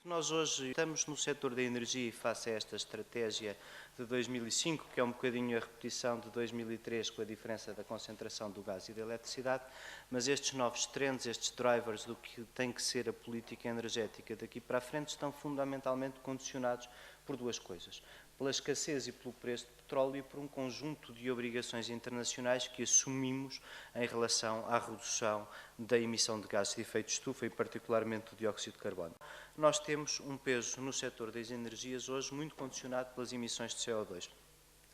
Nós hoje estamos no setor da energia e face a esta estratégia de 2005, que é um bocadinho a repetição de 2003 com a diferença da concentração do gás e da eletricidade, mas estes novos trends, estes drivers do que tem que ser a política energética daqui para a frente estão fundamentalmente condicionados por duas coisas: pela escassez e pelo preço de petróleo e por um conjunto de obrigações internacionais que assumimos em relação à redução da emissão de gases de efeito de estufa e particularmente do dióxido de carbono. Nós temos um peso no setor das energias hoje muito condicionado pelas emissões de CO2.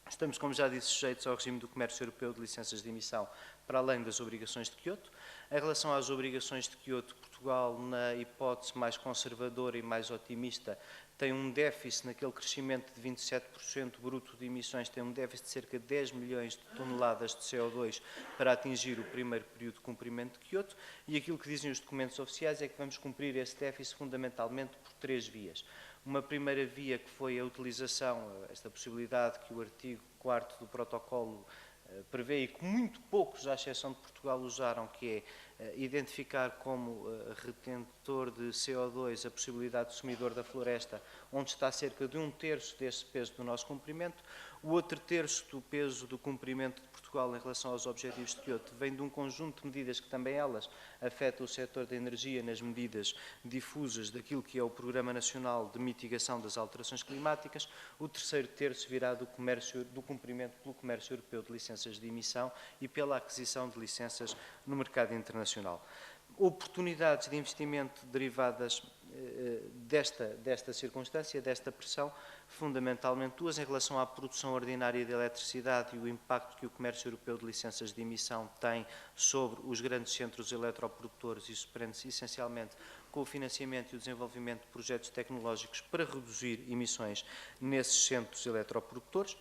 Estamos, como já disse, sujeitos ao regime do comércio europeu de licenças de emissão, para além das obrigações de Quioto. Em relação às obrigações de Quioto, Portugal, na hipótese mais conservadora e mais otimista, tem um déficit naquele crescimento de 27% bruto de emissões, tem um déficit de cerca de 10 milhões de toneladas de CO2 para atingir o primeiro período de cumprimento de Quioto, e aquilo que dizem os documentos oficiais é que vamos cumprir esse déficit fundamentalmente por três vias. Uma primeira via que foi a utilização, esta possibilidade que o artigo 4º do protocolo prevê e que muito poucos, à exceção de Portugal, usaram, que é identificar como retentor de CO2 a possibilidade de sumidor da floresta, onde está cerca de 1/3 desse peso do nosso cumprimento. O outro terço do peso do cumprimento de Portugal em relação aos objetivos de Quioto vem de um conjunto de medidas que também elas afetam o setor da energia nas medidas difusas daquilo que é o Programa Nacional de Mitigação das Alterações Climáticas. O terceiro terço virá do cumprimento pelo comércio europeu de licenças de emissão e pela aquisição de licenças no mercado internacional. Oportunidades de investimento derivadas desta circunstância, desta pressão, fundamentalmente duas: em relação à produção ordinária de eletricidade e o impacto que o comércio europeu de licenças de emissão tem sobre os grandes centros eletroprodutores. Isso prende-se essencialmente com o financiamento e o desenvolvimento de projetos tecnológicos para reduzir emissões nesses centros eletroprodutores.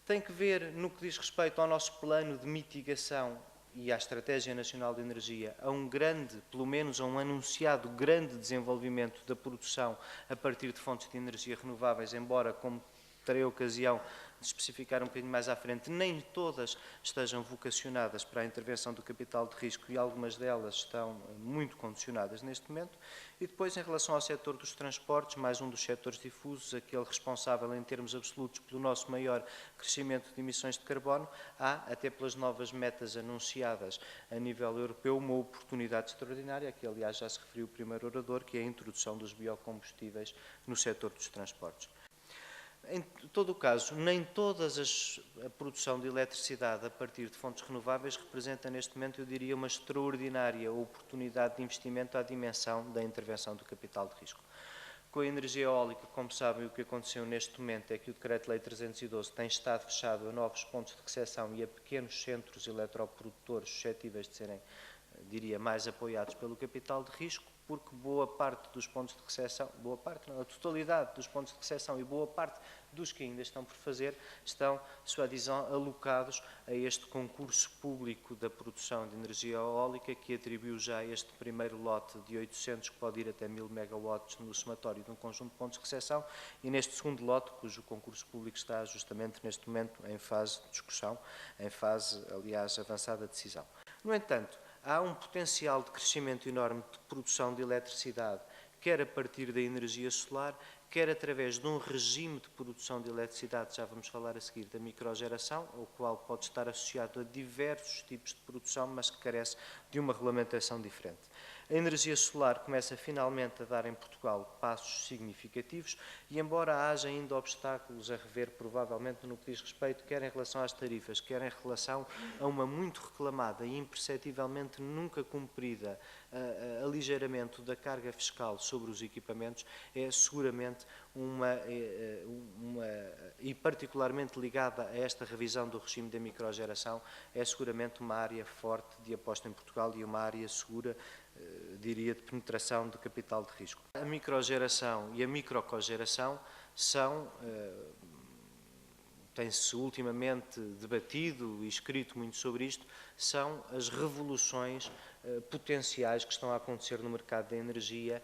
Tem que ver, no que diz respeito ao nosso plano de mitigação e à Estratégia Nacional de Energia, a um grande, pelo menos a um anunciado grande desenvolvimento da produção a partir de fontes de energia renováveis, embora, como terei ocasião de especificar um bocadinho mais à frente, nem todas estejam vocacionadas para a intervenção do capital de risco e algumas delas estão muito condicionadas neste momento. E depois, em relação ao setor dos transportes, mais um dos setores difusos, aquele responsável em termos absolutos pelo nosso maior crescimento de emissões de carbono, há, até pelas novas metas anunciadas a nível europeu, uma oportunidade extraordinária, que aliás já se referiu o primeiro orador, que é a introdução dos biocombustíveis no setor dos transportes. Em todo o caso, nem toda a produção de eletricidade a partir de fontes renováveis representa neste momento, eu diria, uma extraordinária oportunidade de investimento à dimensão da intervenção do capital de risco. Com a energia eólica, como sabem, o que aconteceu neste momento é que o Decreto-Lei 312 tem estado fechado a novos pontos de recepção e a pequenos centros eletroprodutores suscetíveis de serem, diria, mais apoiados pelo capital de risco, porque boa parte dos pontos de recepção, boa parte não, a totalidade dos pontos de recepção e boa parte dos que ainda estão por fazer, estão, sua visão, alocados a este concurso público da produção de energia eólica, que atribuiu já este primeiro lote de 800, que pode ir até 1000 megawatts no somatório de um conjunto de pontos de recepção, e neste segundo lote, cujo concurso público está justamente neste momento em fase de discussão, em fase, aliás, avançada de decisão. No entanto, há um potencial de crescimento enorme de produção de eletricidade, quer a partir da energia solar, quer através de um regime de produção de eletricidade, já vamos falar a seguir, da microgeração, o qual pode estar associado a diversos tipos de produção, mas que carece de uma regulamentação diferente. A energia solar começa finalmente a dar em Portugal passos significativos e, embora haja ainda obstáculos a rever, provavelmente no que diz respeito, quer em relação às tarifas, quer em relação a uma muito reclamada e imperceptivelmente nunca cumprida aligeiramento da carga fiscal sobre os equipamentos, é seguramente e particularmente ligada a esta revisão do regime da microgeração, é seguramente uma área forte de aposta em Portugal e uma área segura, diria, de penetração de capital de risco. A microgeração e a microcogeração são, tem-se ultimamente debatido e escrito muito sobre isto, são as revoluções potenciais que estão a acontecer no mercado da energia,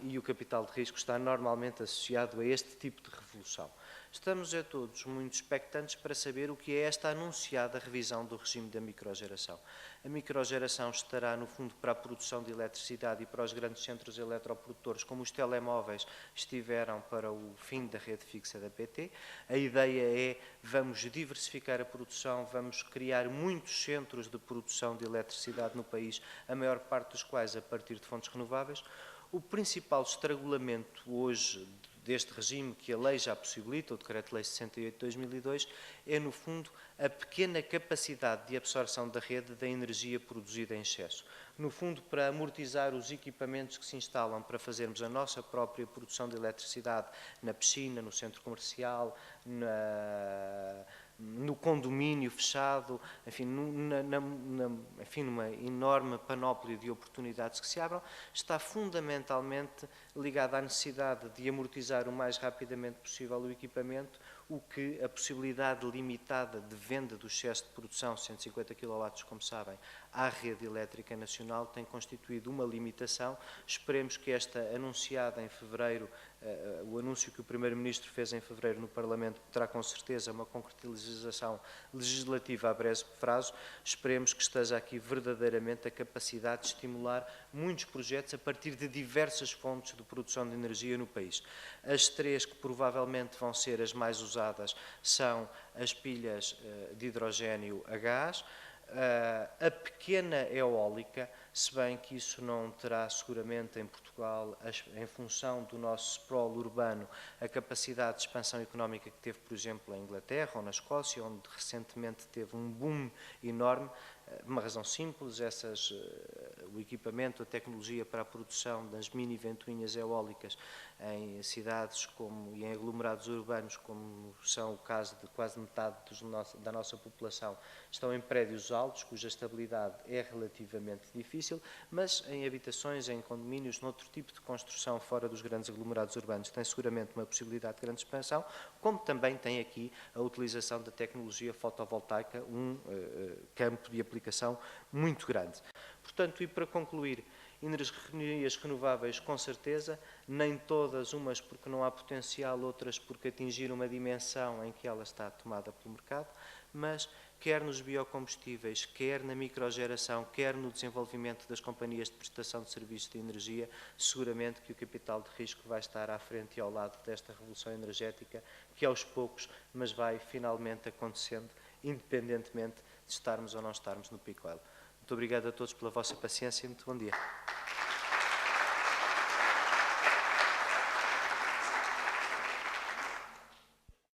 e o capital de risco está normalmente associado a este tipo de revolução. Estamos todos muito expectantes para saber o que é esta anunciada revisão do regime da microgeração. A microgeração estará, no fundo, para a produção de eletricidade e para os grandes centros eletroprodutores, como os telemóveis estiveram para o fim da rede fixa da PT. A ideia é, vamos diversificar a produção, vamos criar muitos centros de produção de eletricidade no país, a maior parte dos quais a partir de fontes renováveis. O principal estrangulamento hoje deste regime que a lei já possibilita, o Decreto-Lei 68 de 2002, é, no fundo, a pequena capacidade de absorção da rede da energia produzida em excesso. No fundo, para amortizar os equipamentos que se instalam para fazermos a nossa própria produção de eletricidade na piscina, no centro comercial, no condomínio fechado, enfim, numa enorme panóplia de oportunidades que se abram, está fundamentalmente ligada à necessidade de amortizar o mais rapidamente possível o equipamento, o que a possibilidade limitada de venda do excesso de produção, 150 kW, como sabem, à rede elétrica nacional, tem constituído uma limitação. Esperemos que esta anunciada em fevereiro, o anúncio que o Primeiro-Ministro fez em fevereiro no Parlamento, terá com certeza uma concretização legislativa a breve prazo. Esperemos que esteja aqui verdadeiramente a capacidade de estimular muitos projetos a partir de diversas fontes de produção de energia no país. As três que provavelmente vão ser as mais usadas são as pilhas de hidrogénio a gás, a pequena eólica, se bem que isso não terá seguramente em Portugal, em função do nosso sprawl urbano, a capacidade de expansão económica que teve, por exemplo, em Inglaterra ou na Escócia, onde recentemente teve um boom enorme. Uma razão simples, o equipamento, a tecnologia para a produção das mini ventoinhas eólicas em cidades e em aglomerados urbanos, como são o caso de quase metade da nossa população, estão em prédios altos, cuja estabilidade é relativamente difícil, mas em habitações, em condomínios, noutro tipo de construção fora dos grandes aglomerados urbanos, tem seguramente uma possibilidade de grande expansão, como também tem aqui a utilização da tecnologia fotovoltaica, um campo de aplicação muito grande. Portanto, e para concluir, energias renováveis, com certeza, nem todas, umas porque não há potencial, outras porque atingiram uma dimensão em que ela está tomada pelo mercado, mas quer nos biocombustíveis, quer na microgeração, quer no desenvolvimento das companhias de prestação de serviços de energia, seguramente que o capital de risco vai estar à frente e ao lado desta revolução energética, que aos poucos, mas vai finalmente acontecendo, independentemente de estarmos ou não estarmos no pico oil. Muito obrigado a todos pela vossa paciência e muito bom dia.